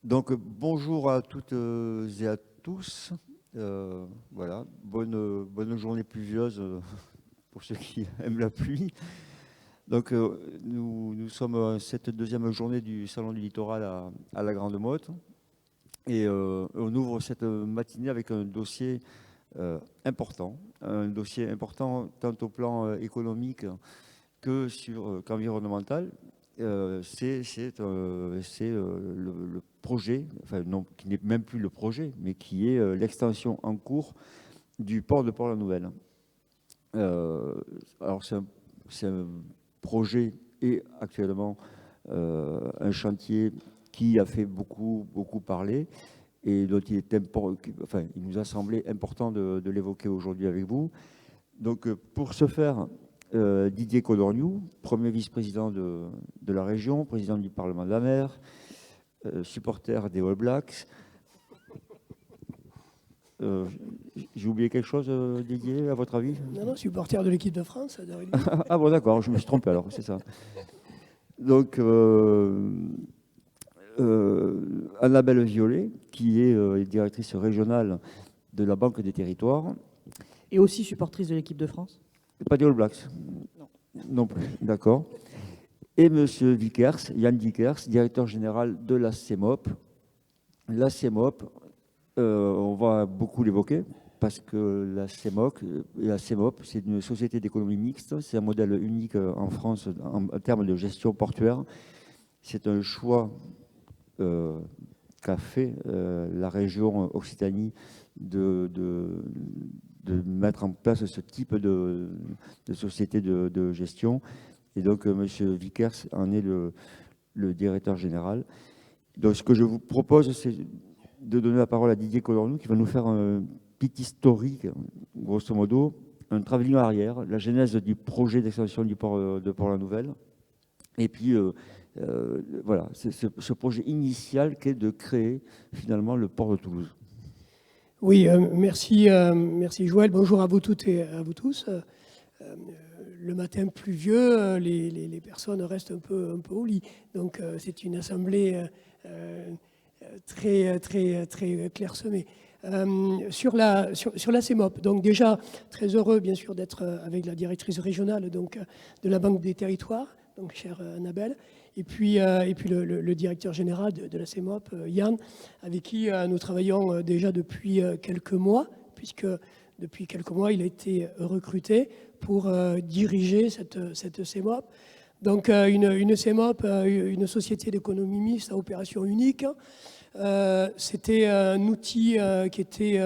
Donc, bonjour à toutes et à tous. Voilà, bonne journée pluvieuse pour ceux qui aiment la pluie. Donc, nous sommes à cette deuxième journée du Salon du Littoral à la Grande Motte. Et on ouvre cette matinée avec un dossier important. Un dossier important tant au plan économique qu'environnemental. C'est le projet, enfin non, qui n'est même plus le projet, mais qui est l'extension en cours du port de Port-la-Nouvelle. Alors c'est un projet et actuellement un chantier qui a fait beaucoup parler et dont il nous a semblé important de l'évoquer aujourd'hui avec vous. Donc pour ce faire, Didier Codorniou, premier vice-président de la région, président du Parlement de la Mer, supporter des All Blacks. J'ai oublié quelque chose, Didier, à votre avis? Non, supporter de l'équipe de France. Ah bon, d'accord, je me suis trompé alors, c'est ça. Donc, Annabelle Violet, qui est directrice régionale de la Banque des Territoires. Et aussi supportrice de l'équipe de France? Pas des All Blacks? Non plus, d'accord. Et M. Vickers, Yann Vickers, directeur général de la CEMOP. La CEMOP, on va beaucoup l'évoquer parce que la CEMOP, c'est une société d'économie mixte. C'est un modèle unique en France en termes de gestion portuaire. C'est un choix qu'a fait la région Occitanie de mettre en place ce type de société de gestion. Et donc, M. Vickers en est le directeur général. Donc, ce que je vous propose, c'est de donner la parole à Didier Codorniou, qui va nous faire un petit historique, grosso modo, un travelling arrière, la genèse du projet d'extension du port de Port-la-Nouvelle. Et puis, voilà, c'est ce projet initial qui est de créer, finalement, le port de Toulouse. Oui, merci Joël. Bonjour à vous toutes et à vous tous. Le matin pluvieux, les personnes restent un peu au lit. Donc, c'est une assemblée très clairsemée. Sur la CEMOP, donc déjà très heureux bien sûr d'être avec la directrice régionale donc, de la Banque des Territoires, donc chère Annabelle, et puis le directeur général de la CEMOP, Yann, avec qui nous travaillons déjà depuis quelques mois, puisque depuis quelques mois il a été recruté pour diriger cette CEMOP. Donc une CEMOP, une société d'économie mixte à opération unique. C'était un outil qui était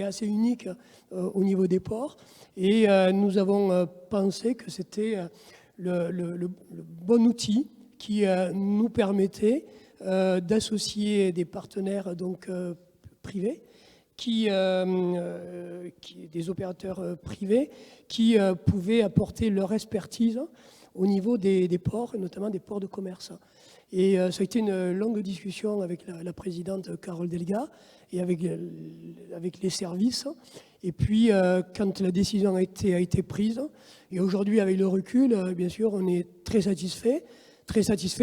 assez unique au niveau des ports, et nous avons pensé que c'était le bon outil qui nous permettait d'associer des partenaires donc privés, des opérateurs privés qui pouvaient apporter leur expertise au niveau des ports, et notamment des ports de commerce. Et ça a été une longue discussion avec la présidente Carole Delga et avec les services. Et puis, quand la décision a été prise, et aujourd'hui, avec le recul, bien sûr, on est très satisfait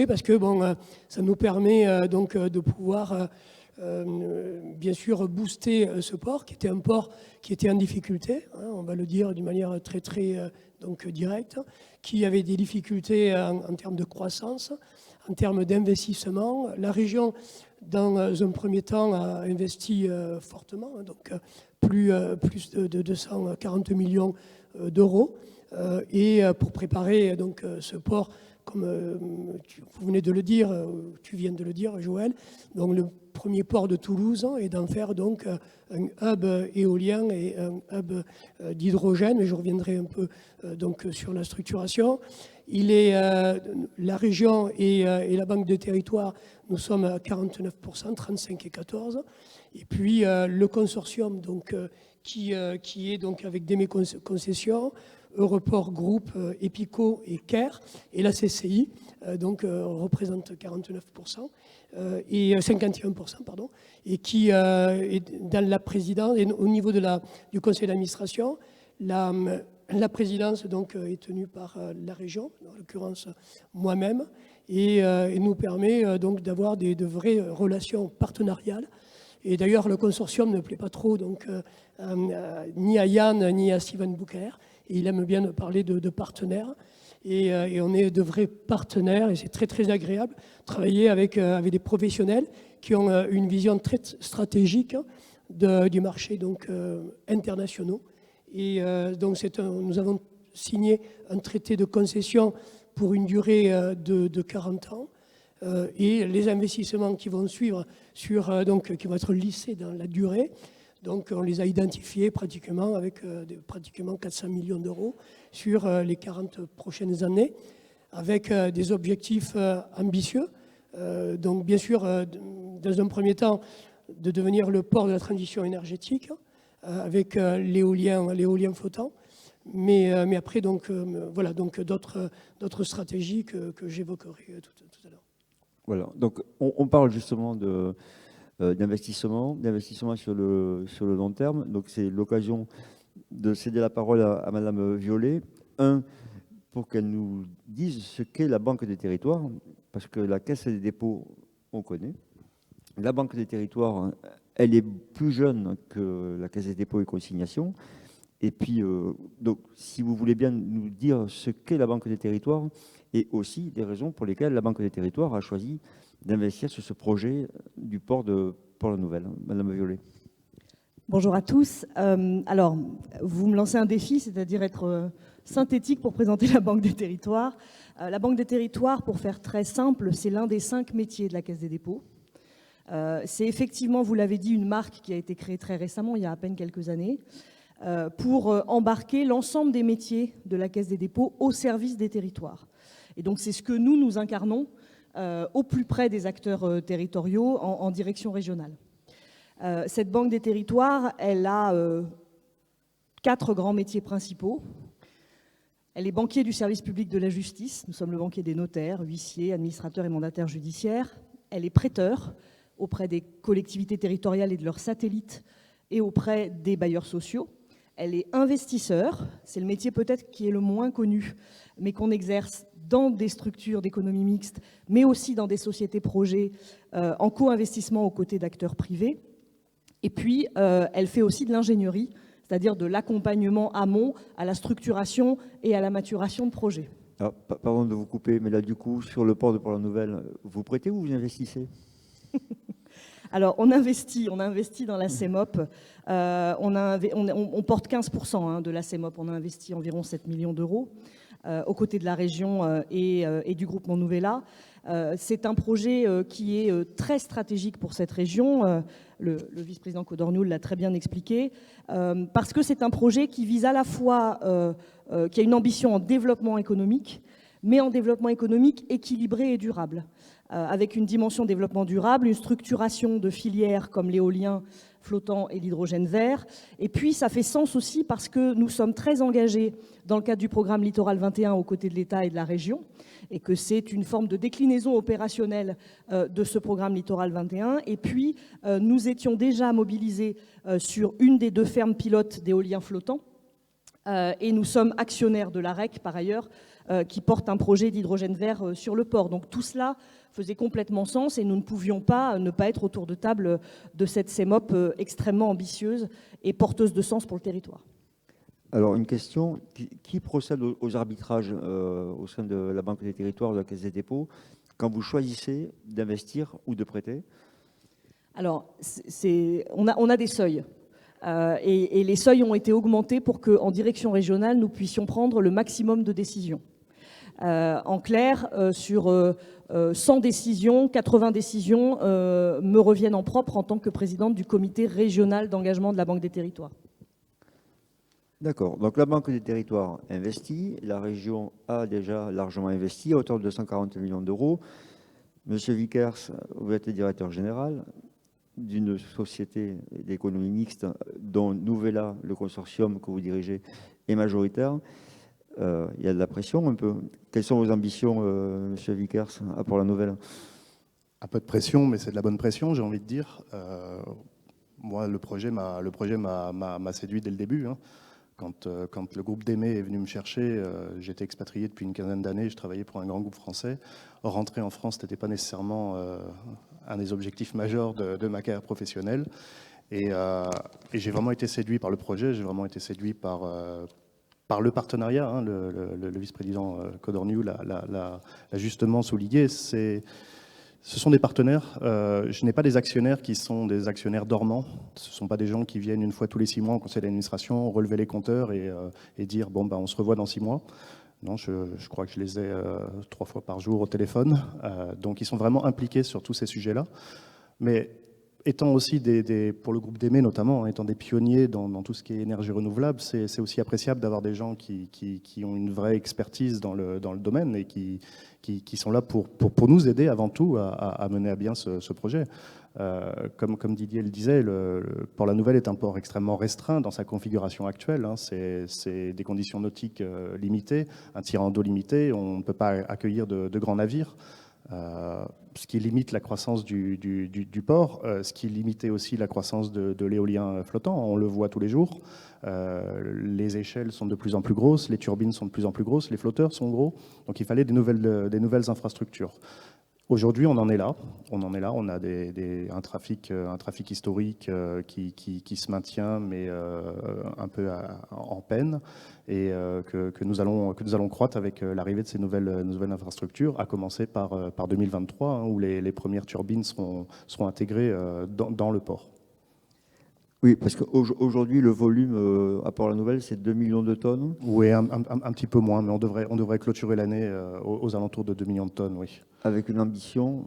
parce que bon, ça nous permet donc de pouvoir bien sûr booster ce port, qui était un port qui était en difficulté, hein, on va le dire d'une manière très donc directe, qui avait des difficultés en termes de croissance, en termes d'investissement. La région, dans un premier temps, a investi fortement, hein, donc plus de 240 millions d'euros, et pour préparer donc ce port, comme vous venez de le dire, tu viens de le dire, Joël, donc le premier port de Toulouse, et d'en faire donc un hub éolien et un hub d'hydrogène. Je reviendrai un peu donc sur la structuration. La région et la Banque des Territoires, nous sommes à 49%, 35 et 14. Et puis le consortium donc, qui est donc avec DEME Concessions, Europort Group, Epico et CARE, et la CCI donc représente 49%. Et 51%, pardon, et qui est dans la présidence, et au niveau du conseil d'administration, la présidence donc, est tenue par la région, en l'occurrence moi-même, et nous permet donc d'avoir de vraies relations partenariales. Et d'ailleurs, le consortium ne plaît pas trop ni à Yann ni à Steven Bouker. Et il aime bien parler de partenaires. Et on est de vrais partenaires et c'est très très agréable de travailler avec des professionnels qui ont une vision très stratégique du marché donc, internationaux. Et donc nous avons signé un traité de concession pour une durée de 40 ans. Et les investissements qui vont suivre, qui vont être lissés dans la durée, donc on les a identifiés pratiquement avec pratiquement 400 millions d'euros sur les 40 prochaines années, avec des objectifs ambitieux. Donc bien sûr, dans un premier temps, de devenir le port de la transition énergétique, avec l'éolien flottant. Mais après, voilà, donc d'autres stratégies que j'évoquerai tout à l'heure. Voilà, donc on parle justement d'investissement sur le long terme. Donc c'est l'occasion de céder la parole à Madame Violet. Pour qu'elle nous dise ce qu'est la Banque des territoires, parce que la Caisse des dépôts, on connaît. La Banque des territoires, elle est plus jeune que la Caisse des dépôts et consignations. Et puis, donc, si vous voulez bien nous dire ce qu'est la Banque des territoires et aussi des raisons pour lesquelles la Banque des territoires a choisi d'investir sur ce projet du port de Port-la-Nouvelle. Madame Violet. Bonjour à tous. Alors, vous me lancez un défi, c'est-à-dire être synthétique pour présenter la Banque des territoires. La Banque des territoires, pour faire très simple, c'est l'un des 5 métiers de la Caisse des dépôts. C'est effectivement, vous l'avez dit, une marque qui a été créée très récemment, il y a à peine quelques années, pour embarquer l'ensemble des métiers de la Caisse des dépôts au service des territoires. Et donc, c'est ce que nous incarnons au plus près des acteurs territoriaux en direction régionale. Cette Banque des territoires, elle a 4 grands métiers principaux. Elle est banquier du service public de la justice. Nous sommes le banquier des notaires, huissiers, administrateurs et mandataires judiciaires. Elle est prêteur auprès des collectivités territoriales et de leurs satellites et auprès des bailleurs sociaux. Elle est investisseur. C'est le métier peut-être qui est le moins connu, mais qu'on exerce dans des structures d'économie mixte, mais aussi dans des sociétés projets en co-investissement aux côtés d'acteurs privés. Et puis, elle fait aussi de l'ingénierie, c'est-à-dire de l'accompagnement amont à la structuration et à la maturation de projets. Alors, pardon de vous couper, mais là, du coup, sur le port de Port-la-Nouvelle, vous prêtez ou vous investissez? Alors, on investit dans la CEMOP. On porte 15% de la CEMOP. On a investi environ 7 millions d'euros aux côtés de la région et du groupement Nouvella. C'est un projet qui est très stratégique pour cette région. Le vice-président Codorniou l'a très bien expliqué, parce que c'est un projet qui vise à la fois, qui a une ambition en développement économique, mais en développement économique équilibré et durable, avec une dimension développement durable, une structuration de filières comme l'éolien flottant et l'hydrogène vert. Et puis, ça fait sens aussi parce que nous sommes très engagés dans le cadre du programme Littoral 21 aux côtés de l'État et de la région, et que c'est une forme de déclinaison opérationnelle de ce programme Littoral 21. Et puis, nous étions déjà mobilisés sur une des 2 fermes pilotes d'éolien flottant, et nous sommes actionnaires de la REC, par ailleurs, qui porte un projet d'hydrogène vert sur le port. Donc tout cela faisait complètement sens et nous ne pouvions pas ne pas être autour de table de cette CEMOP extrêmement ambitieuse et porteuse de sens pour le territoire. Alors, une question, qui procède aux arbitrages au sein de la Banque des territoires, de la Caisse des dépôts, quand vous choisissez d'investir ou de prêter? Alors, on a des seuils. Et les seuils ont été augmentés pour qu'en direction régionale, nous puissions prendre le maximum de décisions. En clair, sur 100 décisions, 80 décisions me reviennent en propre en tant que présidente du comité régional d'engagement de la Banque des territoires. D'accord. Donc la Banque des territoires investit, la région a déjà largement investi à hauteur de 240 millions d'euros. Monsieur Vickers, vous êtes le directeur général d'une société d'économie mixte dont Nouvella, le consortium que vous dirigez, est majoritaire. Il y a de la pression un peu. Quelles sont vos ambitions, monsieur Vickers, à Port-la-Nouvelle? Un peu de pression, mais c'est de la bonne pression, j'ai envie de dire. Moi, le projet m'a séduit dès le début. Quand le groupe d'Aimé est venu me chercher, j'étais expatrié depuis une quinzaine d'années, je travaillais pour un grand groupe français. Rentrer en France n'était pas nécessairement un des objectifs majeurs de ma carrière professionnelle. Et j'ai vraiment été séduit par le projet, j'ai vraiment été séduit par le partenariat. Hein, le vice-président Codorniou l'a justement souligné. Ce sont des partenaires. Je n'ai pas des actionnaires qui sont des actionnaires dormants. Ce ne sont pas des gens qui viennent une fois tous les 6 mois au conseil d'administration, relever les compteurs et dire bon, on se revoit dans 6 mois. Non, je crois que je les ai 3 fois par jour au téléphone. Donc ils sont vraiment impliqués sur tous ces sujets-là. Mais étant aussi pour le groupe d'Aimé notamment, étant des pionniers dans tout ce qui est énergie renouvelable, c'est aussi appréciable d'avoir des gens qui ont une vraie expertise dans le domaine et qui sont là pour nous aider avant tout à mener à bien ce projet. Comme Didier le disait, le port La Nouvelle est un port extrêmement restreint dans sa configuration actuelle. Hein. C'est des conditions nautiques limitées, un tirant d'eau limité, on ne peut pas accueillir de grands navires. Ce qui limite la croissance du port, ce qui limitait aussi la croissance de l'éolien flottant, on le voit tous les jours. Les échelles sont de plus en plus grosses, les turbines sont de plus en plus grosses, les flotteurs sont gros, donc il fallait des nouvelles infrastructures. Aujourd'hui, on en est là. On a un trafic historique qui se maintient, mais un peu en peine, et que nous allons croître avec l'arrivée de ces nouvelles infrastructures, à commencer par 2023, hein, où les premières turbines seront intégrées dans le port. Oui, parce qu'aujourd'hui, le volume à Port-la-Nouvelle, c'est 2 millions de tonnes. Oui, un petit peu moins, mais on devrait clôturer l'année aux alentours de 2 millions de tonnes, oui. Avec une ambition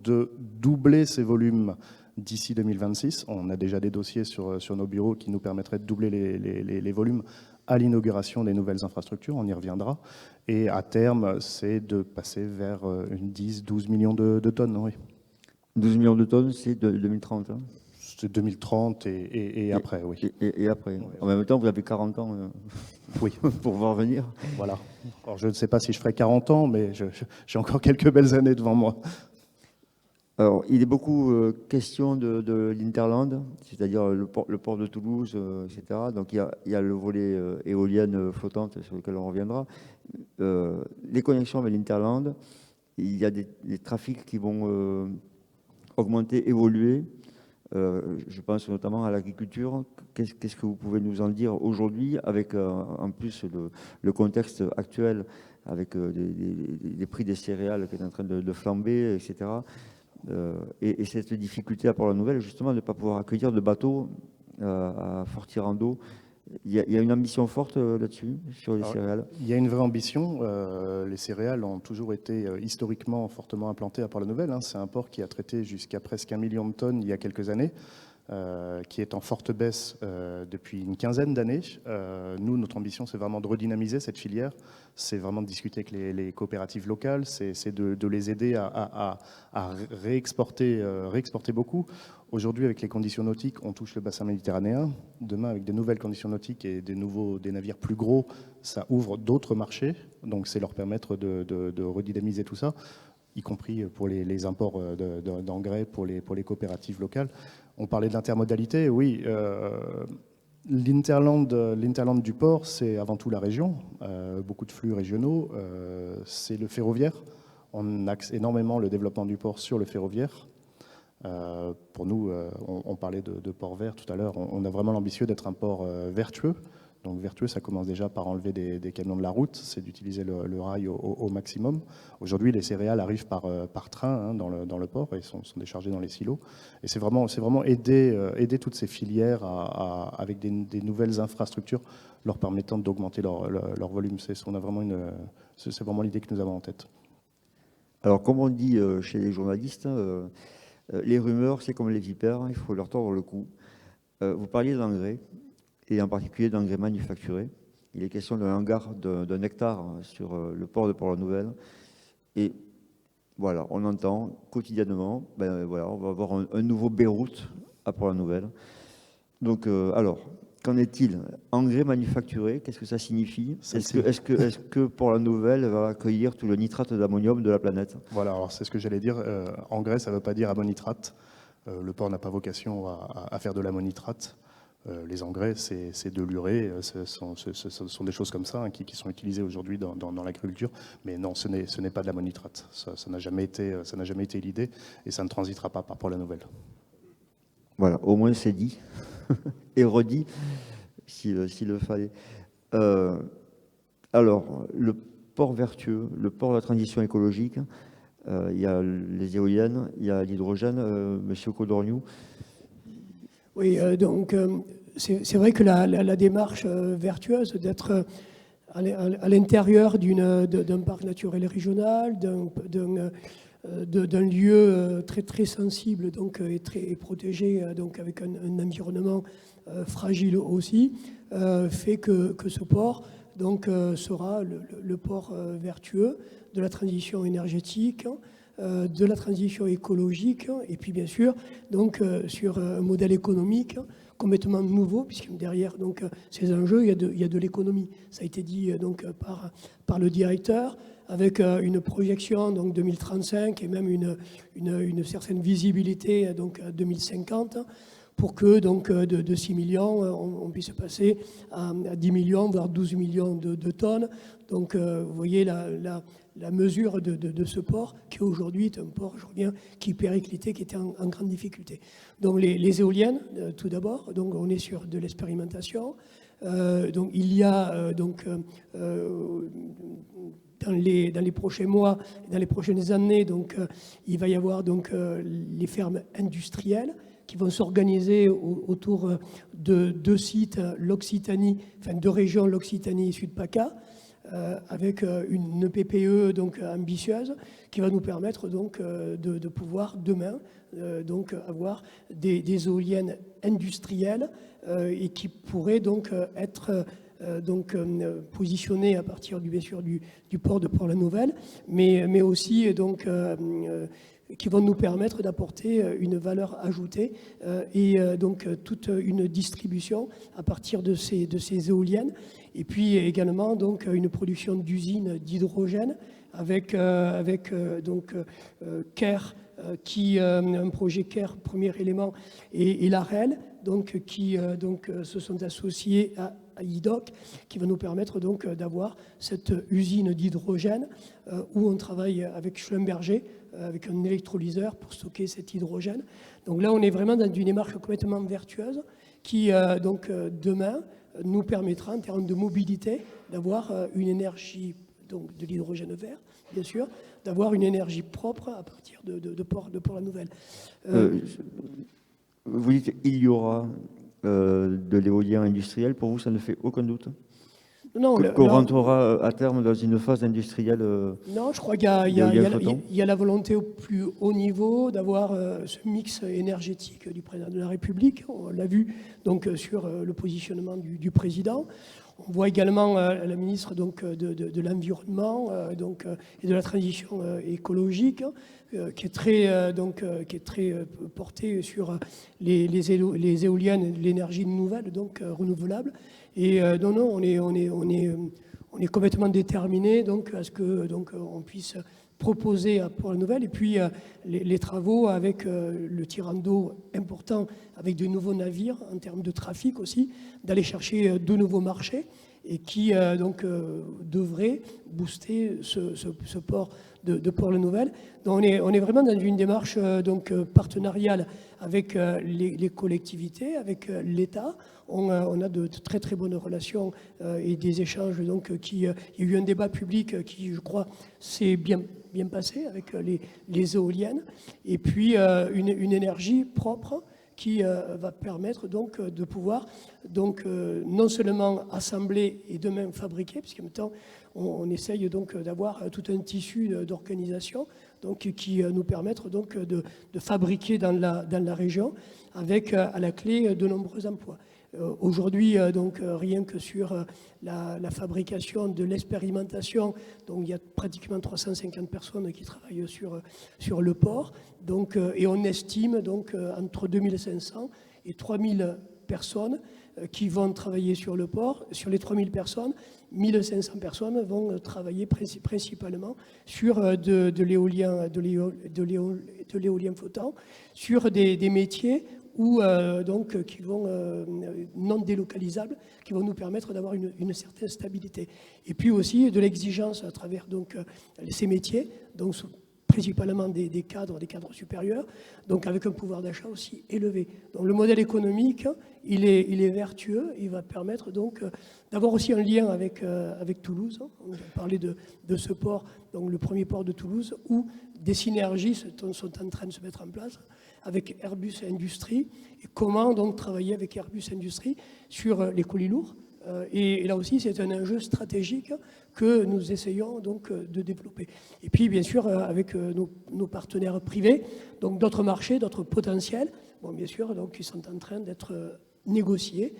de doubler ces volumes d'ici 2026. On a déjà des dossiers sur nos bureaux qui nous permettraient de doubler les volumes à l'inauguration des nouvelles infrastructures, on y reviendra. Et à terme, c'est de passer vers une 10-12 millions de tonnes, oui. 12 millions de tonnes, c'est 2030. Hein. C'est 2030 et après, oui. Et après. Oui. En même temps, vous avez 40 ans oui. pour voir venir. Voilà. Alors, je ne sais pas si je ferai 40 ans, mais j'ai encore quelques belles années devant moi. Alors, il est beaucoup question de l'Hinterland, c'est-à-dire le port de Toulouse, etc. Donc, il y a le volet éolienne flottante sur lequel on reviendra. Les connexions avec l'Hinterland, il y a des trafics qui vont augmenter, évoluer. Je pense notamment à l'agriculture. Qu'est-ce que vous pouvez nous en dire aujourd'hui, avec en plus le contexte actuel, avec des prix des céréales qui est en train de flamber, etc. Et cette difficulté à Port-la-Nouvelle, justement, de ne pas pouvoir accueillir de bateaux à Fort-Tirando. Il y a une ambition forte là-dessus, sur les céréales. Il y a une vraie ambition. Les céréales ont toujours été historiquement fortement implantées à Port-la-Nouvelle. Hein. C'est un port qui a traité jusqu'à presque 1 million de tonnes il y a quelques années, qui est en forte baisse depuis une quinzaine d'années. Nous, notre ambition, c'est vraiment de redynamiser cette filière. C'est vraiment de discuter avec les coopératives locales. C'est de les aider à réexporter beaucoup. Aujourd'hui, avec les conditions nautiques, on touche le bassin méditerranéen. Demain, avec des nouvelles conditions nautiques et des navires plus gros, ça ouvre d'autres marchés. Donc, c'est leur permettre de redynamiser tout ça, y compris pour les imports d'engrais pour les coopératives locales. On parlait de l'intermodalité, oui. L'Hinterland du port, c'est avant tout la région. Beaucoup de flux régionaux. C'est le ferroviaire. On axe énormément le développement du port sur le ferroviaire. Pour nous, on parlait de port vert tout à l'heure, on a vraiment l'ambition d'être un port vertueux. Donc vertueux, ça commence déjà par enlever des camions de la route, c'est d'utiliser le rail au maximum. Aujourd'hui, les céréales arrivent par train, hein, dans le port et sont déchargées dans les silos. Et c'est vraiment aider toutes ces filières avec des nouvelles infrastructures leur permettant d'augmenter leur volume. C'est vraiment l'idée que nous avons en tête. Alors, comme on dit chez les journalistes, les rumeurs, c'est comme les vipères, il faut leur tordre le cou. Vous parliez d'engrais, et en particulier d'engrais manufacturés. Il est question d'un hangar d'un hectare sur le port de Port-la-Nouvelle. Et voilà, on entend quotidiennement, on va avoir un nouveau Beyrouth à Port-la-Nouvelle. Donc, alors, qu'en est-il? Engrais manufacturé, qu'est-ce que ça signifie? Est-ce que Port-la-Nouvelle va accueillir tout le nitrate d'ammonium de la planète? Voilà, alors c'est ce que j'allais dire. Engrais, ça ne veut pas dire ammonitrate. Le port n'a pas vocation à faire de l'ammonitrate. Les engrais, c'est de l'urée, ce sont des choses comme ça qui sont utilisées aujourd'hui dans l'agriculture. Mais non, ce n'est pas de l'ammonitrate. Ça n'a jamais été l'idée et ça ne transitera pas par Port-la-Nouvelle. Voilà, au moins c'est dit et redit s'il le fallait. Alors, le port vertueux, le port de la transition écologique, il y a les éoliennes, il y a l'hydrogène. Monsieur Codorniou. Oui, donc c'est vrai que la démarche vertueuse d'être à l'intérieur d'un parc naturel régional, d'un lieu très très sensible donc, et très protégé, donc avec un environnement fragile aussi, fait que ce port donc, sera le port vertueux de la transition énergétique, de la transition écologique, et puis bien sûr donc, sur un modèle économique complètement nouveau, puisque derrière donc, ces enjeux, il y a de l'économie. Ça a été dit donc, par le directeur, avec une projection donc 2035 et même une certaine visibilité donc à 2050, pour que donc de 6 millions, on puisse passer à 10 millions, voire 12 millions de tonnes. Donc vous voyez la mesure de ce port, qui aujourd'hui est un port, je reviens, qui périclitait, qui était en grande difficulté. Donc les éoliennes, tout d'abord, donc on est sur de l'expérimentation. Donc il y a dans les prochains mois, dans les prochaines années, donc, il va y avoir donc, les fermes industrielles qui vont s'organiser autour de 2 sites, l'Occitanie, enfin 2 régions, l'Occitanie et Sud-PACA, avec une PPE donc, ambitieuse qui va nous permettre donc, de pouvoir demain donc, avoir des éoliennes industrielles et qui pourraient donc être donc, positionnés à partir bien sûr, du port de Port-la-Nouvelle, mais aussi donc, qui vont nous permettre d'apporter une valeur ajoutée et donc toute une distribution à partir de ces éoliennes. Et puis également donc, une production d'usines d'hydrogène avec donc, CARE, un projet CARE, premier élément, et l'AREL, donc, qui donc, se sont associés à IDOC, qui va nous permettre donc d'avoir cette usine d'hydrogène où on travaille avec Schlumberger, avec un électrolyseur pour stocker cet hydrogène. Donc là, on est vraiment dans une démarche complètement vertueuse qui, donc, demain, nous permettra, en termes de mobilité, d'avoir une énergie, donc de l'hydrogène vert, bien sûr, d'avoir une énergie propre à partir de Port-la-Nouvelle. Vous dites qu'il y aura de l'éolien industriel. Pour vous, ça ne fait aucun doute qu'on rentrera à terme dans une phase industrielle. Non, je crois qu'il y a la volonté au plus haut niveau d'avoir ce mix énergétique du président de la République. On l'a vu donc, sur le positionnement du président. On voit également la ministre donc, de l'Environnement donc, et de la transition écologique qui est très portée sur les éoliennes, l'énergie nouvelle, donc renouvelable. Et non, on est complètement déterminé donc, à ce que donc, on puisse proposer à Port-la-Nouvelle. Et puis les travaux avec le tirant d'eau important, avec de nouveaux navires en termes de trafic aussi, d'aller chercher de nouveaux marchés et qui donc devrait booster ce port de Port-la-Nouvelle. Donc on est vraiment dans une démarche donc, partenariale avec les collectivités, avec l'État. On a de très très bonnes relations et des échanges. Donc, il y a eu un débat public qui, je crois, s'est bien passé avec les éoliennes. Et puis une énergie propre qui va permettre donc de pouvoir donc, non seulement assembler et demain fabriquer, puisqu'en même temps on essaye donc d'avoir tout un tissu d'organisation donc, qui nous permettre donc de fabriquer dans la région avec à la clé de nombreux emplois. Aujourd'hui, donc, rien que sur la fabrication de l'expérimentation, donc, il y a pratiquement 350 personnes qui travaillent sur le port. Donc, et on estime donc, entre 2500 et 3000 personnes qui vont travailler sur le port. Sur les 3000 personnes, 1500 personnes vont travailler principalement sur de l'éolien flottant, sur des métiers ou donc qui vont non délocalisables, qui vont nous permettre d'avoir une certaine stabilité. Et puis aussi de l'exigence à travers donc ces métiers, donc principalement des cadres supérieurs, donc avec un pouvoir d'achat aussi élevé. Donc le modèle économique, il est vertueux, il va permettre donc d'avoir aussi un lien avec Toulouse. On a parlé de ce port, donc le premier port de Toulouse, où des synergies sont en train de se mettre en place avec Airbus Industrie, et comment donc travailler avec Airbus Industrie sur les colis lourds. Et là aussi, c'est un enjeu stratégique que nous essayons donc de développer. Et puis, bien sûr, avec nos partenaires privés, donc d'autres marchés, d'autres potentiels, bon, bien sûr, donc, qui sont en train d'être négociés,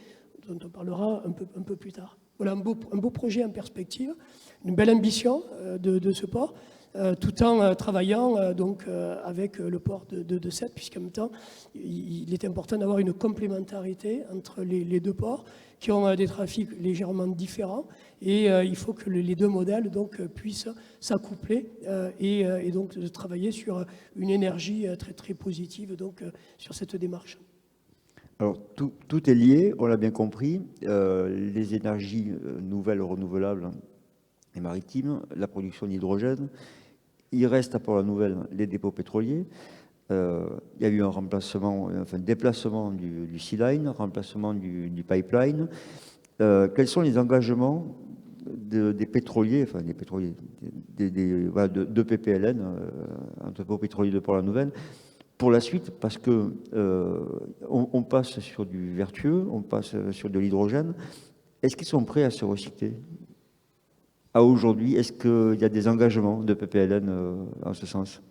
dont on parlera un peu plus tard. Voilà un beau projet en perspective, une belle ambition de ce port, tout en travaillant donc, avec le port de Sète, puisqu'en même temps, il est important d'avoir une complémentarité entre les deux ports qui ont des trafics légèrement différents, et il faut que les deux modèles donc, puissent s'accoupler et donc de travailler sur une énergie très, très positive donc, sur cette démarche. Alors, tout est lié, on l'a bien compris. Les énergies nouvelles, renouvelables et maritimes, la production d'hydrogène. Il reste à Port-la-Nouvelle les dépôts pétroliers. Il y a eu un déplacement du Sea Line, remplacement du pipeline. Quels sont les engagements des pétroliers, de PPLN, entrepôt pétrolier de Port-la-Nouvelle, pour la suite, parce que on passe sur du vertueux, on passe sur de l'hydrogène. Est-ce qu'ils sont prêts à se recycler à aujourd'hui? Est-ce qu'il y a des engagements de PPLN en ce sens?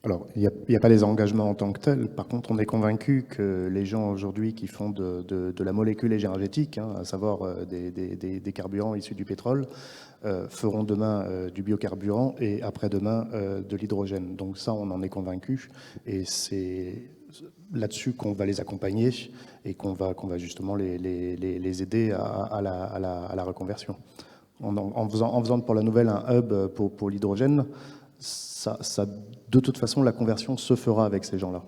Alors, il n'y a pas les engagements en tant que tels. Par contre, on est convaincu que les gens aujourd'hui qui font de la molécule énergétique, à savoir des carburants issus du pétrole, feront demain du biocarburant et après-demain de l'hydrogène. Donc ça, on en est convaincu, et c'est là-dessus qu'on va les accompagner et qu'on va justement les aider à la reconversion. En faisant de Port-la-Nouvelle un hub pour l'hydrogène, de toute façon, la conversion se fera avec ces gens-là.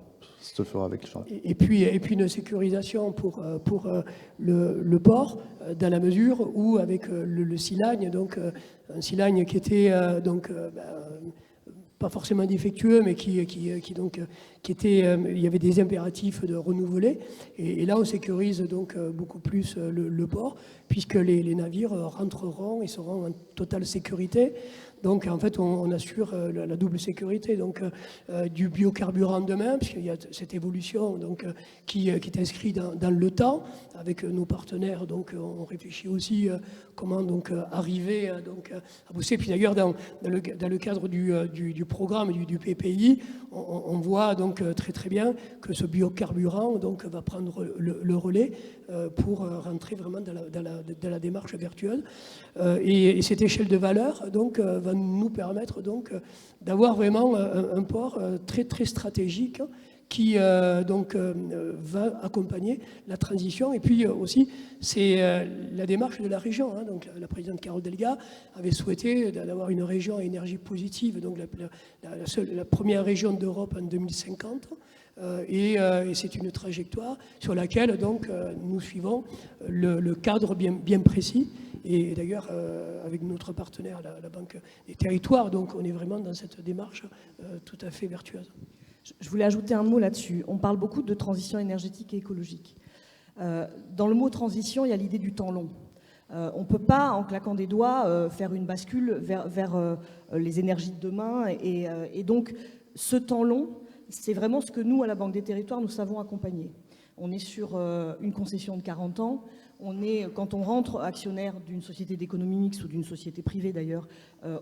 Et puis une sécurisation pour le port, dans la mesure où avec le Sea Line, donc un Sea Line qui était pas forcément défectueux, mais qui était, il y avait des impératifs de renouveler. Et là, on sécurise donc beaucoup plus le port, puisque les navires rentreront et seront en totale sécurité. Donc, en fait, on assure la double sécurité, donc du biocarburant demain, puisqu'il y a cette évolution donc, qui est inscrite dans le temps. Avec nos partenaires, donc, on réfléchit aussi comment donc, arriver donc, à bosser. Puis d'ailleurs, dans le cadre du programme du PPI, on voit donc très très bien que ce biocarburant donc, va prendre le relais pour rentrer vraiment dans la démarche vertueuse. Et cette échelle de valeur donc, va nous permettre donc d'avoir vraiment un port très très stratégique qui donc va accompagner la transition. Et puis aussi, c'est la démarche de la région. Donc la présidente Carole Delga avait souhaité d'avoir une région à énergie positive, donc la première région d'Europe en 2050. Et c'est une trajectoire sur laquelle donc, nous suivons le cadre bien précis. Et d'ailleurs, avec notre partenaire, la Banque des Territoires, donc on est vraiment dans cette démarche tout à fait vertueuse. Je voulais ajouter un mot là-dessus. On parle beaucoup de transition énergétique et écologique. Dans le mot transition, il y a l'idée du temps long. On ne peut pas, en claquant des doigts, faire une bascule vers les énergies de demain. Et donc, ce temps long, c'est vraiment ce que nous, à la Banque des Territoires, nous savons accompagner. On est sur une concession de 40 ans. Quand on rentre actionnaire d'une société d'économie mixte ou d'une société privée d'ailleurs,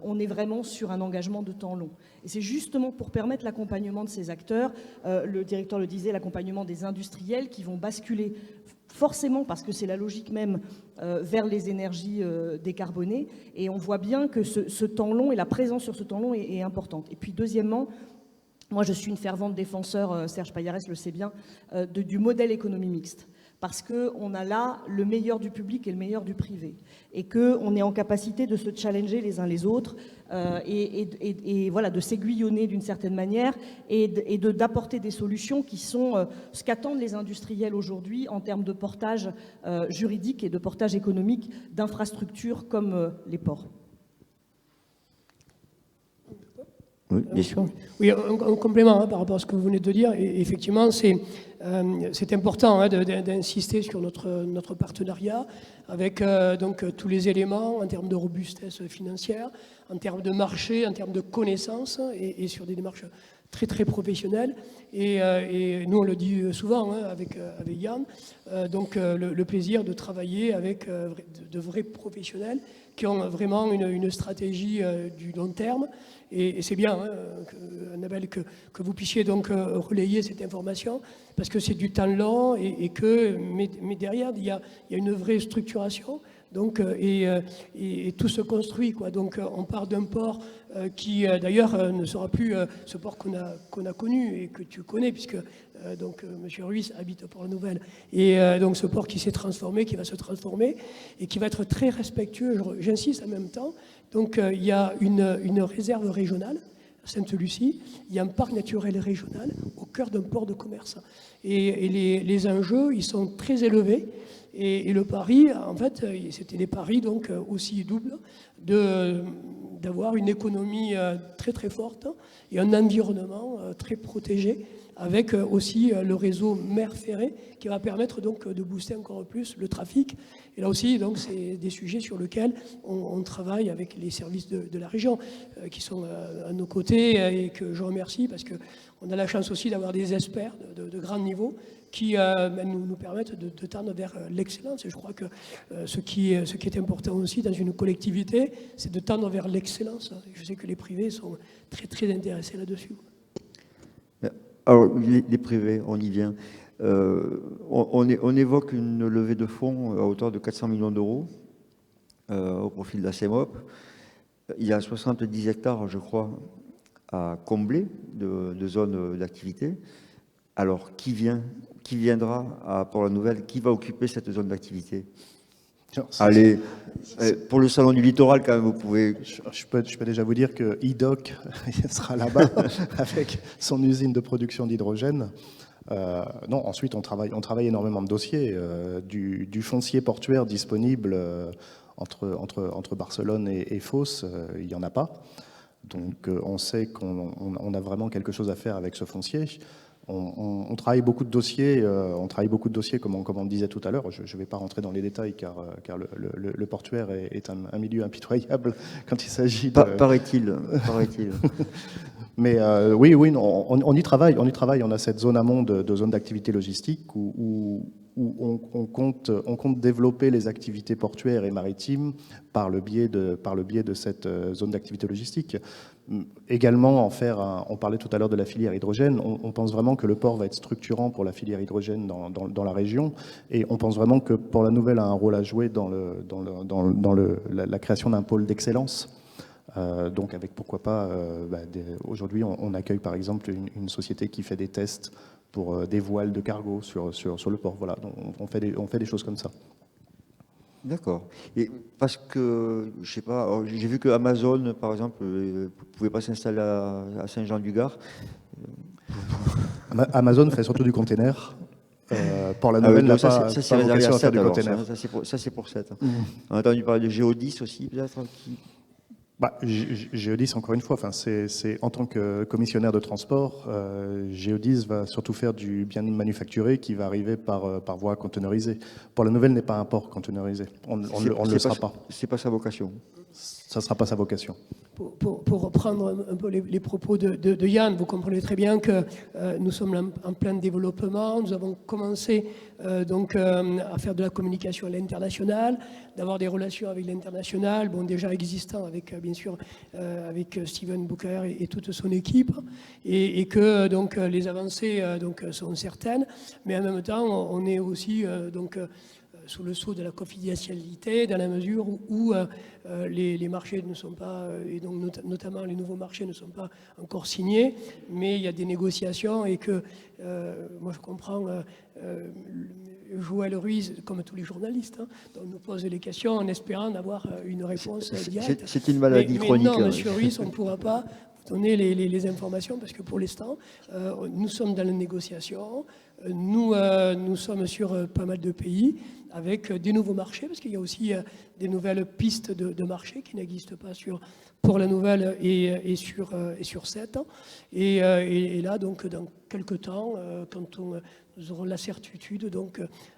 on est vraiment sur un engagement de temps long. Et c'est justement pour permettre l'accompagnement de ces acteurs, le directeur le disait, l'accompagnement des industriels qui vont basculer forcément, parce que c'est la logique même, vers les énergies décarbonées. Et on voit bien que ce temps long et la présence sur ce temps long est importante. Et puis deuxièmement, moi je suis une fervente défenseur, Serge Payarès le sait bien, du modèle économie mixte. parce qu'on a là le meilleur du public et le meilleur du privé, et qu'on est en capacité de se challenger les uns les autres, et voilà, de s'aiguillonner d'une certaine manière, et d'apporter des solutions qui sont ce qu'attendent les industriels aujourd'hui en termes de portage juridique et de portage économique d'infrastructures comme les ports. Oui, bien sûr. Oui, un complément par rapport à ce que vous venez de dire. Et effectivement, c'est important d'insister sur notre partenariat avec donc, tous les éléments en termes de robustesse financière, en termes de marché, en termes de connaissances et sur des démarches très très professionnelles. Et nous, on le dit souvent avec Yann, donc le plaisir de travailler avec de vrais professionnels qui ont vraiment une stratégie du long terme. Et c'est bien, Annabelle, que vous puissiez donc relayer cette information, parce que c'est du temps long mais derrière, il y a une vraie structuration. Donc, et tout se construit, quoi. Donc on part d'un port qui d'ailleurs ne sera plus ce port qu'on a connu et que tu connais, puisque donc Monsieur Ruiz habite au Port-la-Nouvelle, et donc ce port qui s'est transformé, qui va se transformer et qui va être très respectueux, j'insiste en même temps. Donc il y a une réserve régionale à Sainte-Lucie, il y a un parc naturel régional au cœur d'un port de commerce, et les enjeux ils sont très élevés. Et le pari, en fait, c'était des paris donc aussi doubles d'avoir une économie très très forte et un environnement très protégé, avec aussi le réseau mer ferré qui va permettre donc de booster encore plus le trafic. Et là aussi, donc, c'est des sujets sur lesquels on travaille avec les services de la région qui sont à nos côtés, et que je remercie, parce qu'on a la chance aussi d'avoir des experts de grand niveau qui nous permettent de tendre vers l'excellence. Et je crois que ce qui est important aussi dans une collectivité, c'est de tendre vers l'excellence. Je sais que les privés sont très très intéressés là-dessus. Alors, les privés, on y vient. On évoque une levée de fonds à hauteur de 400 millions d'euros au profit de la CEMOP. Il y a 70 hectares, je crois, à combler de zones d'activité. Alors, qui viendra à Port-la-Nouvelle? Qui va occuper cette zone d'activité? Allez, pour le salon du littoral, quand même, vous pouvez... Je peux déjà vous dire que IDOC sera là-bas avec son usine de production d'hydrogène. Non, ensuite, on travaille énormément de dossiers. Du foncier portuaire disponible entre Barcelone et Fos, il n'y en a pas. Donc, on sait qu'on a vraiment quelque chose à faire avec ce foncier. On travaille beaucoup de dossiers, comme on disait tout à l'heure. Je ne vais pas rentrer dans les détails, car le portuaire est un milieu impitoyable quand il s'agit de... Paraît-il. Mais oui, on y travaille. On a cette zone amont de zone d'activité logistique où on compte développer les activités portuaires et maritimes par le biais de cette zone d'activité logistique. Également, on parlait tout à l'heure de la filière hydrogène, on pense vraiment que le port va être structurant pour la filière hydrogène dans la région, et on pense vraiment que Port-la-Nouvelle a un rôle à jouer dans la création d'un pôle d'excellence. Donc avec, pourquoi pas, aujourd'hui on accueille par exemple une société qui fait des tests pour des voiles de cargo sur le port. Voilà, donc on fait des choses comme ça. D'accord. Et parce que, je sais pas, j'ai vu que Amazon, par exemple, ne pouvait pas s'installer à Saint-Jean-du-Gard. Amazon fait surtout du container. Port-la-Nouvelle n'a pas vocation à faire du container. Ça, c'est pour 7. On a entendu parler de Géodis aussi, peut-être Géodis, encore une fois, c'est en tant que commissionnaire de transport, Géodis va surtout faire du bien manufacturé qui va arriver par voie conteneurisée. Port-la-Nouvelle n'est pas un port conteneurisé. On ne le sera pas. C'est pas sa vocation. Ça ne sera pas sa vocation. Pour reprendre un peu les propos de Yann, vous comprenez très bien que nous sommes en plein développement. Nous avons commencé donc à faire de la communication à l'international, d'avoir des relations avec l'international, déjà existant avec bien sûr avec Steven Booker et toute son équipe, et que donc les avancées sont certaines, mais en même temps on est aussi sous le sceau de la confidentialité, dans la mesure où les marchés ne sont pas, et donc notamment les nouveaux marchés ne sont pas encore signés, mais il y a des négociations, et que moi je comprends Joël Ruiz, comme tous les journalistes, nous pose les questions en espérant avoir une réponse directe. C'est une maladie chronique. Mais non, monsieur Ruiz, on ne pourra pas vous donner les informations parce que pour l'instant, nous sommes dans la négociation. Nous sommes sur pas mal de pays avec des nouveaux marchés, parce qu'il y a aussi des nouvelles pistes de marché qui n'existent pas pour la nouvelle et sur 7 ans. Et là, donc, dans quelques temps, quand nous aurons la certitude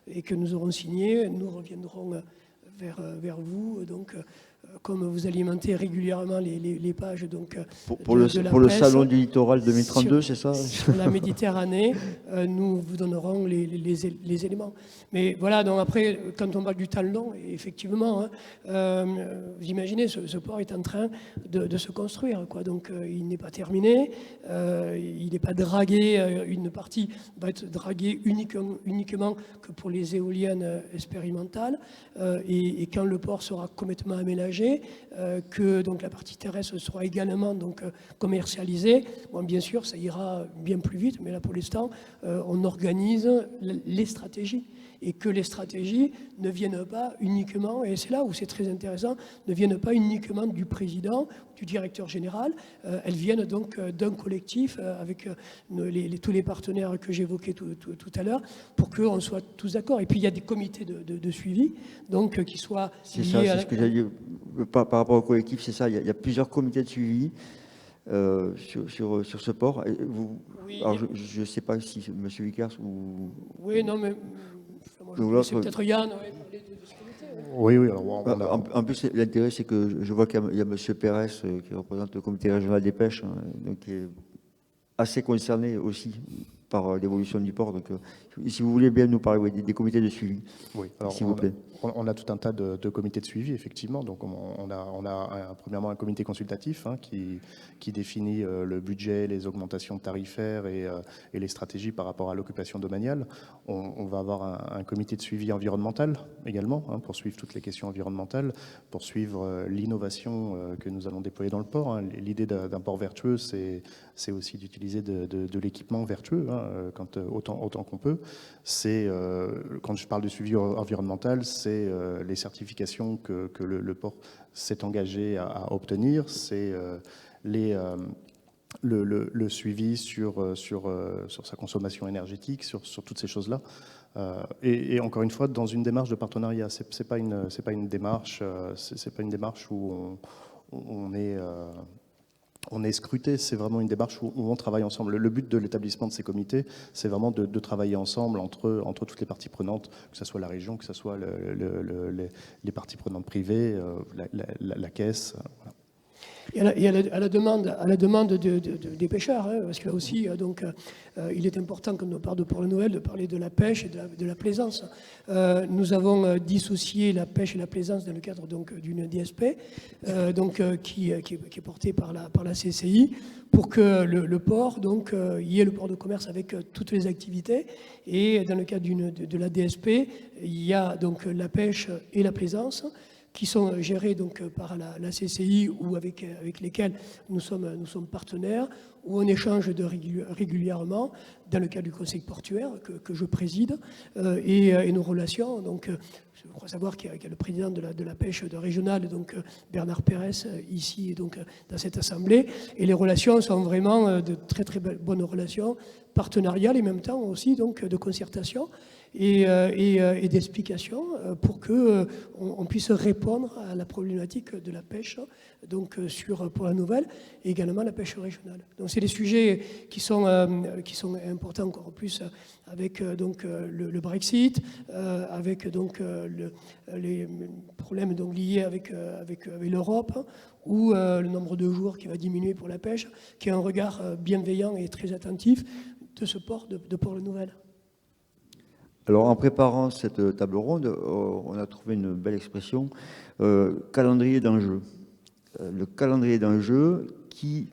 et que nous aurons signé, nous reviendrons vers vous. Donc, comme vous alimentez régulièrement les pages pour le Salon du Littoral 2032, c'est ça? Sur la Méditerranée, nous vous donnerons les éléments. Mais voilà, donc après, quand on parle du temps long, effectivement, vous imaginez, ce port est en train de se construire, quoi. Donc il n'est pas terminé, il n'est pas dragué, une partie va être draguée uniquement que pour les éoliennes expérimentales, et quand le port sera complètement aménagé, que donc la partie terrestre sera également commercialisée. Bon, bien sûr, ça ira bien plus vite, mais là pour l'instant, on organise les stratégies. Et que les stratégies ne viennent pas uniquement, et c'est là où c'est très intéressant, ne viennent pas uniquement du président, du directeur général, elles viennent donc d'un collectif avec tous les partenaires que j'évoquais tout à l'heure, pour qu'on soit tous d'accord. Et puis il y a des comités de suivi, donc qui soient liés c'est ça, c'est ce que j'ai dit par rapport au collectif, c'est ça, il y a plusieurs comités de suivi sur ce port. Et oui, alors je ne sais pas si M. Vickers ou... Oui, non, mais... C'est peut-être Yann, de ce comité. Oui, alors en plus, l'intérêt, c'est que je vois qu'il y a M. Pérez qui représente le comité régional des pêches, donc qui est assez concerné aussi par l'évolution du port. Donc, si vous voulez bien nous parler des comités de suivi, s'il vous plaît. On a tout un tas de comités de suivi, effectivement. Donc, on a premièrement un comité consultatif qui définit le budget, les augmentations tarifaires et les stratégies par rapport à l'occupation domaniale. On va avoir un comité de suivi environnemental également, pour suivre toutes les questions environnementales, pour suivre l'innovation que nous allons déployer dans le port. L'idée d'un port vertueux, c'est aussi d'utiliser de l'équipement vertueux, autant qu'on peut. Quand je parle de suivi environnemental, c'est les certifications que le port s'est engagé à obtenir, c'est le suivi sur sa consommation énergétique, sur toutes ces choses-là. Et encore une fois, dans une démarche de partenariat, c'est pas une démarche où on est scruté, c'est vraiment une démarche où on travaille ensemble. Le but de l'établissement de ces comités, c'est vraiment de travailler ensemble entre toutes les parties prenantes, que ce soit la région, que ce soit les parties prenantes privées, la caisse. Voilà. Et à la demande des pêcheurs, parce que là aussi, il est important, quand on parle de Port-la-Nouvelle, de parler de la pêche et de la plaisance. Nous avons dissocié la pêche et la plaisance dans le cadre d'une DSP, qui est portée par la CCI, pour que le port, y ait le port de commerce avec toutes les activités. Et dans le cadre de la DSP, il y a donc la pêche et la plaisance, qui sont gérés par la CCI ou avec lesquels nous sommes partenaires, où on échange régulièrement dans le cadre du conseil portuaire que je préside, et nos relations. Je crois savoir qu'il y a le président de la pêche régionale, Bernard Pérez, ici dans cette assemblée, et les relations sont vraiment de très très bonnes relations partenariales et en même temps aussi de concertation et d'explication pour que on puisse répondre à la problématique de la pêche pour la nouvelle, et également la pêche régionale. Donc c'est des sujets qui sont importants encore plus avec le Brexit, avec les problèmes liés avec l'Europe, ou le nombre de jours qui va diminuer pour la pêche, qui a un regard bienveillant et très attentif de ce port de Port-la-Nouvelle. Alors, en préparant cette table ronde, on a trouvé une belle expression, calendrier d'enjeux. Le calendrier d'enjeux qui,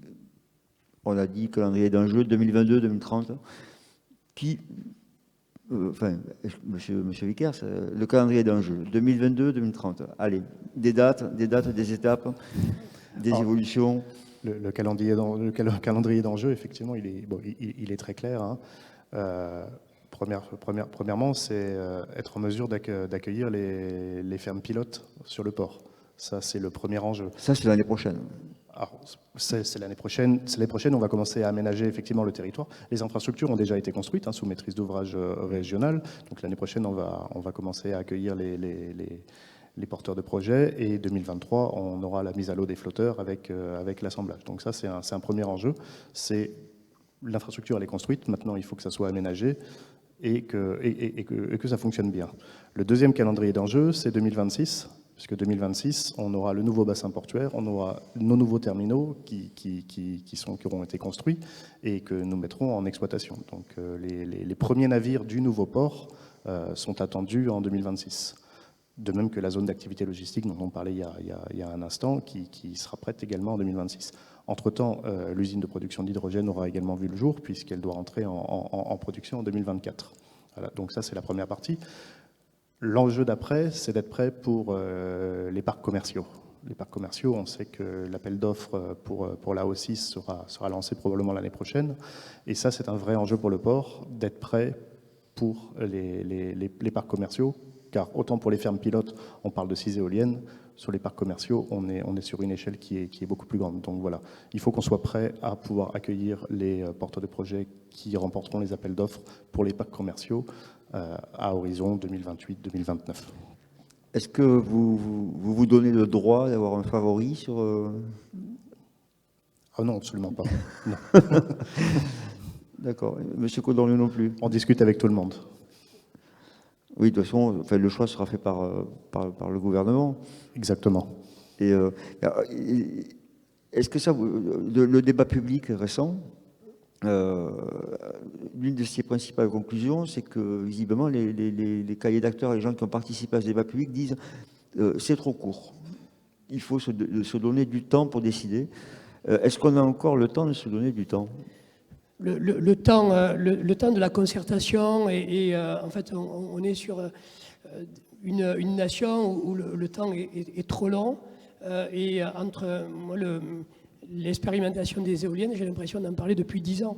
on a dit calendrier d'enjeux 2022-2030, monsieur Vickers, le calendrier d'enjeux 2022-2030. Allez, des dates, des étapes, des évolutions. Le calendrier d'enjeux, effectivement, il est très clair. Premièrement, c'est être en mesure d'accueillir les fermes pilotes sur le port. Ça, c'est le premier enjeu. Ça, c'est l'année prochaine. Alors, c'est l'année prochaine. L'année prochaine, on va commencer à aménager effectivement le territoire. Les infrastructures ont déjà été construites sous maîtrise d'ouvrage régionale. Donc l'année prochaine, on va commencer à accueillir les porteurs de projets. Et 2023, on aura la mise à l'eau des flotteurs avec l'assemblage. Donc ça, c'est un premier enjeu. L'infrastructure, elle est construite. Maintenant, il faut que ça soit aménagé et que ça fonctionne bien. Le deuxième calendrier d'enjeu, c'est 2026. Puisque 2026, on aura le nouveau bassin portuaire, on aura nos nouveaux terminaux qui auront été construits et que nous mettrons en exploitation. Donc les premiers navires du nouveau port sont attendus en 2026. De même que la zone d'activité logistique dont on parlait il y a un instant, qui sera prête également en 2026. Entre-temps, l'usine de production d'hydrogène aura également vu le jour, puisqu'elle doit entrer en production en 2024. Voilà, donc ça, c'est la première partie. L'enjeu d'après, c'est d'être prêt pour les parcs commerciaux. Les parcs commerciaux, on sait que l'appel d'offres pour la O6 sera lancé probablement l'année prochaine. Et ça, c'est un vrai enjeu pour le port, d'être prêt pour les parcs commerciaux. Car autant pour les fermes pilotes, on parle de 6 éoliennes, sur les parcs commerciaux, on est sur une échelle qui est beaucoup plus grande. Donc voilà, il faut qu'on soit prêt à pouvoir accueillir les porteurs de projets qui remporteront les appels d'offres pour les parcs commerciaux à horizon 2028-2029. Est-ce que vous donnez le droit d'avoir un favori sur... Ah non, absolument pas. Non. D'accord. Monsieur Codorniou non plus. On discute avec tout le monde. Oui, de toute façon, le choix sera fait par le gouvernement. Exactement. Et est-ce que ça, le débat public récent, l'une de ses principales conclusions, c'est que visiblement les cahiers d'acteurs, les gens qui ont participé à ce débat public disent c'est trop court. Il faut se donner du temps pour décider. Est-ce qu'on a encore le temps de se donner du temps ? Le temps de la concertation et en fait on est sur une nation où le temps est trop long et entre moi l'expérimentation des éoliennes, j'ai l'impression d'en parler depuis 10 ans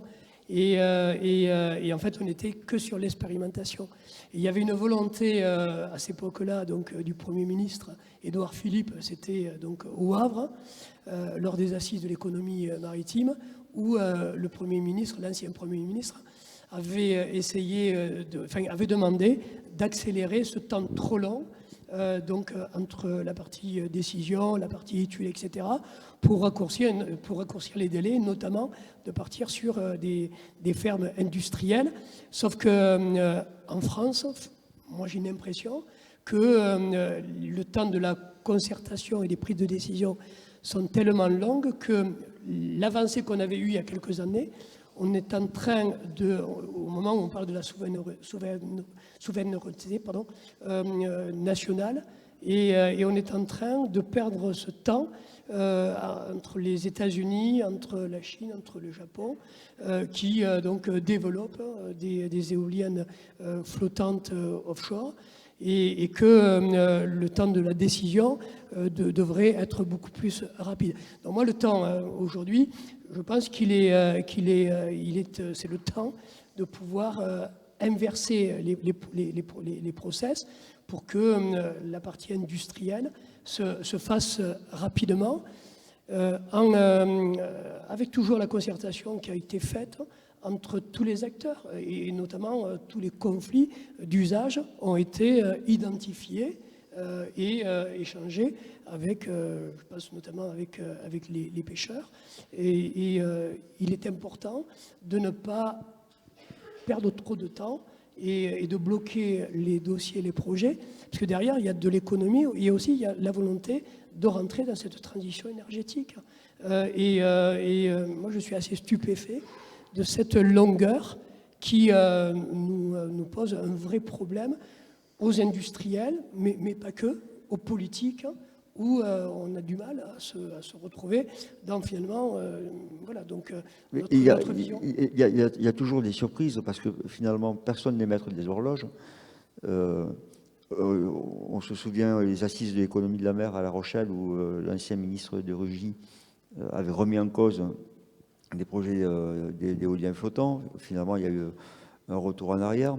et en fait on n'était que sur l'expérimentation. Il y avait une volonté à cette époque-là donc du Premier ministre Édouard Philippe, c'était donc au Havre lors des assises de l'économie maritime, où le Premier ministre, l'ancien Premier ministre, avait avait demandé d'accélérer ce temps trop long, entre la partie décision, la partie étude, etc., pour raccourcir les délais, notamment de partir sur des fermes industrielles. Sauf que en France, moi j'ai l'impression que le temps de la concertation et des prises de décision sont tellement longues que l'avancée qu'on avait eue il y a quelques années, on est en train au moment où on parle de la souveraineté nationale, et on est en train de perdre ce temps entre les États-Unis, entre la Chine, entre le Japon, qui donc développent des éoliennes flottantes offshore. Et que le temps de la décision devrait être beaucoup plus rapide. Donc moi, le temps aujourd'hui, je pense c'est le temps de pouvoir inverser les process pour que la partie industrielle se fasse rapidement, avec toujours la concertation qui a été faite entre tous les acteurs, et notamment tous les conflits d'usage ont été identifiés et échangés avec, je pense notamment avec les pêcheurs. Et il est important de ne pas perdre trop de temps et de bloquer les dossiers, les projets, parce que derrière, il y a de l'économie, et aussi il y a la volonté de rentrer dans cette transition énergétique. Moi, je suis assez stupéfait de cette longueur qui nous pose un vrai problème aux industriels, mais pas que, aux politiques, où on a du mal à se retrouver dans finalement notre vision. Il y a toujours des surprises, parce que finalement, personne n'est maître des horloges. On se souvient les assises de l'économie de la mer à La Rochelle, où l'ancien ministre de Rugy avait remis en cause des projets d'éoliens flottants. Finalement, il y a eu un retour en arrière.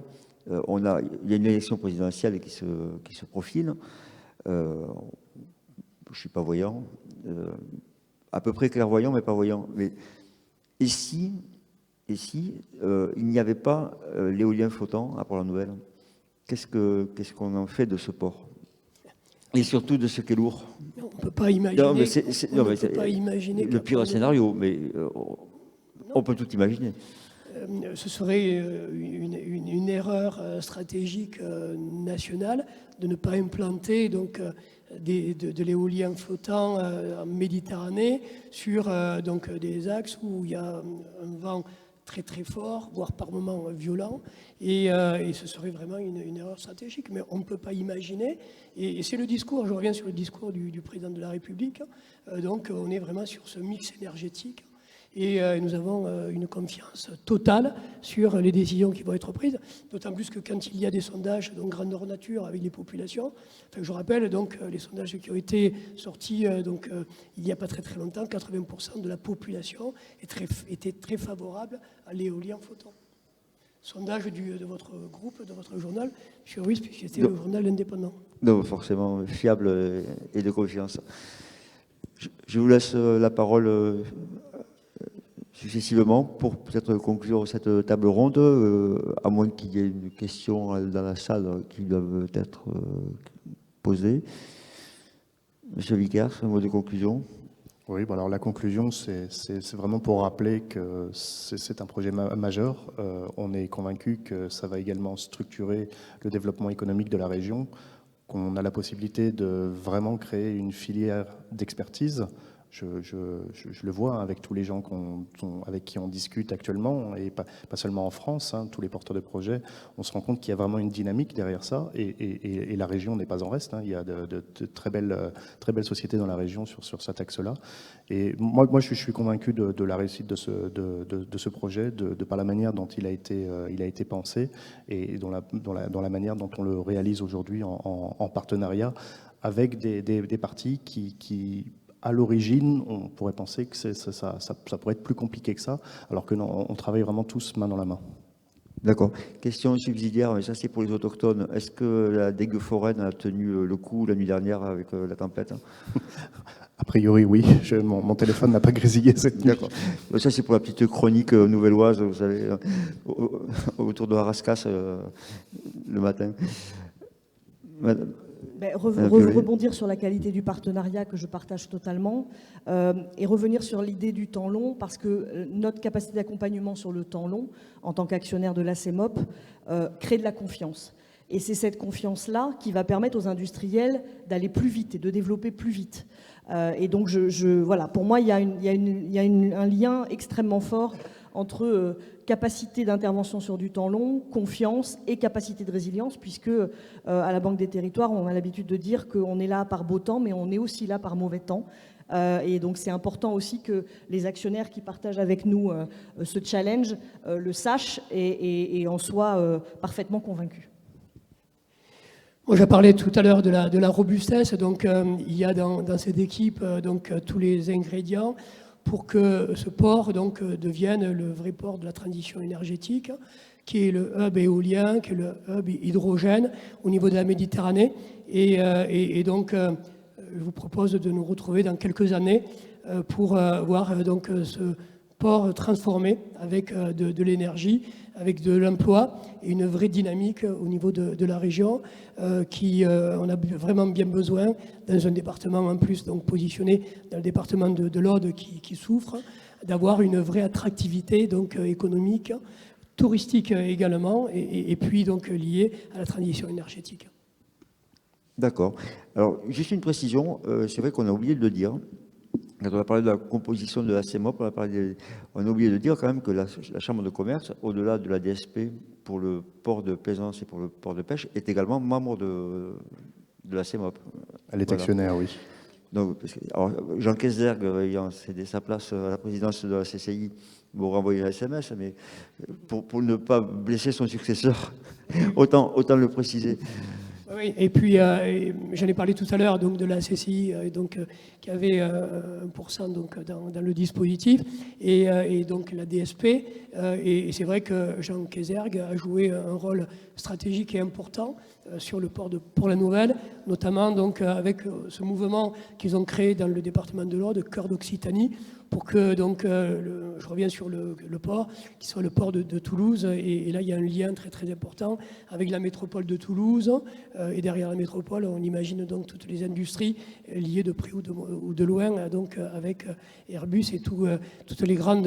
Il y a une élection présidentielle qui se profile. Je ne suis pas voyant, à peu près clairvoyant, mais pas voyant. Mais, et si il n'y avait pas l'éolien flottant à Port-la-Nouvelle, qu'est-ce qu'on en fait de ce port? Et surtout de ce qui est lourd. On ne peut pas imaginer. Le pire scénario, mais on peut tout imaginer. Ce serait une erreur stratégique nationale de ne pas implanter donc, de l'éolien flottant en Méditerranée sur donc, des axes où il y a un vent très très fort, voire par moments violent, et ce serait vraiment une erreur stratégique. Mais on ne peut pas imaginer, et c'est le discours, je reviens sur le discours du président de la République, donc on est vraiment sur ce mix énergétique. Et nous avons une confiance totale sur les décisions qui vont être prises, d'autant plus que quand il y a des sondages donc grandeur nature avec les populations, enfin, je rappelle donc les sondages qui ont été sortis donc, il n'y a pas très très longtemps, 80% de la population était très favorable à l'éolien flottant. Sondage de votre groupe, de votre journal, sur Ruiz, puisque c'était le journal indépendant. Non, forcément fiable et de confiance. Je vous laisse la parole successivement pour peut-être conclure cette table ronde, à moins qu'il y ait une question dans la salle qui doit être posée. Monsieur Vickers, un mot de conclusion. Oui, bon alors la conclusion, c'est vraiment pour rappeler que c'est un projet majeur. On est convaincu que ça va également structurer le développement économique de la région, qu'on a la possibilité de vraiment créer une filière d'expertise. Je le vois avec tous les gens avec qui on discute actuellement, et pas seulement en France, hein, tous les porteurs de projets, on se rend compte qu'il y a vraiment une dynamique derrière ça, et la région n'est pas en reste, hein. Il y a de très belles sociétés dans la région sur cet axe-là. Et moi je suis convaincu de la réussite de ce projet, de par la manière dont il a été pensé, et dans la manière dont on le réalise aujourd'hui en partenariat avec des parties qui à l'origine, on pourrait penser que ça pourrait être plus compliqué que ça, alors que non, on travaille vraiment tous main dans la main. D'accord. Question subsidiaire, mais ça c'est pour les autochtones. Est-ce que la digue foraine a tenu le coup la nuit dernière avec la tempête? A priori, oui. Mon téléphone n'a pas grésillé cette nuit. D'accord. Ça c'est pour la petite chronique nouvelloise, vous savez, autour de Arascas le matin. Madame. Rebondir sur la qualité du partenariat que je partage totalement, et revenir sur l'idée du temps long, parce que notre capacité d'accompagnement sur le temps long, en tant qu'actionnaire de la CEMOP, crée de la confiance. Et c'est cette confiance-là qui va permettre aux industriels d'aller plus vite et de développer plus vite. Et donc, voilà, pour moi, il y a un lien extrêmement fort entre capacité d'intervention sur du temps long, confiance et capacité de résilience, puisque à la Banque des Territoires, on a l'habitude de dire qu'on est là par beau temps, mais on est aussi là par mauvais temps. Et donc c'est important aussi que les actionnaires qui partagent avec nous ce challenge le sachent et en soient parfaitement convaincus. Moi, j'ai parlé tout à l'heure de la robustesse, donc il y a dans cette équipe donc, tous les ingrédients pour que ce port donc, devienne le vrai port de la transition énergétique, qui est le hub éolien, qui est le hub hydrogène au niveau de la Méditerranée. Et donc, je vous propose de nous retrouver dans quelques années pour voir donc, ce port transformé avec de l'énergie, avec de l'emploi et une vraie dynamique au niveau de la région qui on a vraiment bien besoin dans un département en plus donc positionné dans le département de l'Aude qui souffre, d'avoir une vraie attractivité donc économique, touristique également et puis donc liée à la transition énergétique. D'accord. Alors, juste une précision, c'est vrai qu'on a oublié de le dire. Quand on a parlé de la composition de la CEMOP, on a oublié de dire quand même que la Chambre de commerce, au-delà de la DSP pour le port de plaisance et pour le port de pêche, est également membre de la CEMOP. Elle est actionnaire, oui. Donc, alors, Jean Kesterg, ayant cédé sa place à la présidence de la CCI, m'a renvoyé un SMS, mais pour ne pas blesser son successeur, autant le préciser. Oui, Oui, et puis j'en ai parlé tout à l'heure donc de la CCI qui avait 1% dans le dispositif et donc la DSP. Et c'est vrai que Jean Kézergue a joué un rôle stratégique et important sur le port de Port-la-Nouvelle, notamment donc avec ce mouvement qu'ils ont créé dans le département de l'Aude, Cœur d'Occitanie, pour que donc je reviens sur le port, qui soit le port de Toulouse. Et là, il y a un lien très très important avec la métropole de Toulouse. Et derrière la métropole, on imagine donc toutes les industries liées de près ou de loin, donc avec Airbus et toutes les grandes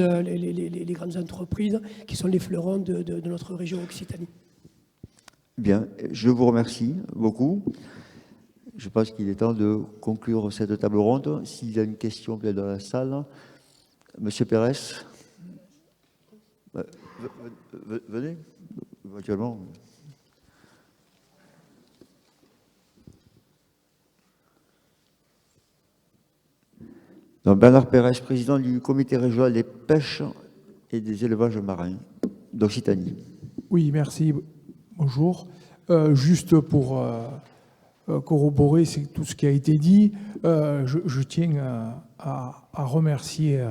entreprises qui sont les fleurons de notre région Occitanie. Bien, je vous remercie beaucoup. Je pense qu'il est temps de conclure cette table ronde. S'il y a une question peut-être dans la salle, Monsieur Pérez, venez, éventuellement. Donc Bernard Pérez, président du comité régional des pêches et des élevages marins d'Occitanie. Oui, merci. Bonjour. Juste pour corroborer tout ce qui a été dit, je tiens à remercier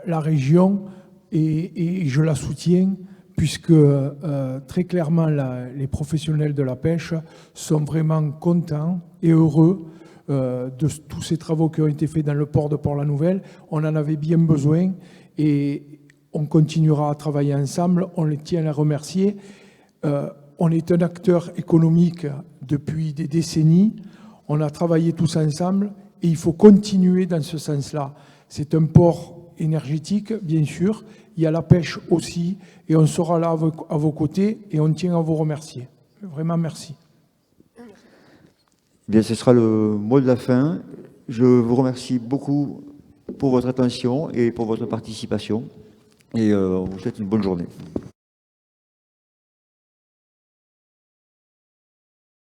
la région et je la soutiens puisque très clairement les professionnels de la pêche sont vraiment contents et heureux de tous ces travaux qui ont été faits dans le port de Port-la-Nouvelle. On en avait bien besoin et on continuera à travailler ensemble. On les tient à remercier. On est un acteur économique depuis des décennies. On a travaillé tous ensemble et il faut continuer dans ce sens-là. C'est un port énergétique, bien sûr. Il y a la pêche aussi et on sera là à vos côtés et on tient à vous remercier. Vraiment, merci. Bien, ce sera le mot de la fin. Je vous remercie beaucoup pour votre attention et pour votre participation. Et on vous souhaite une bonne journée.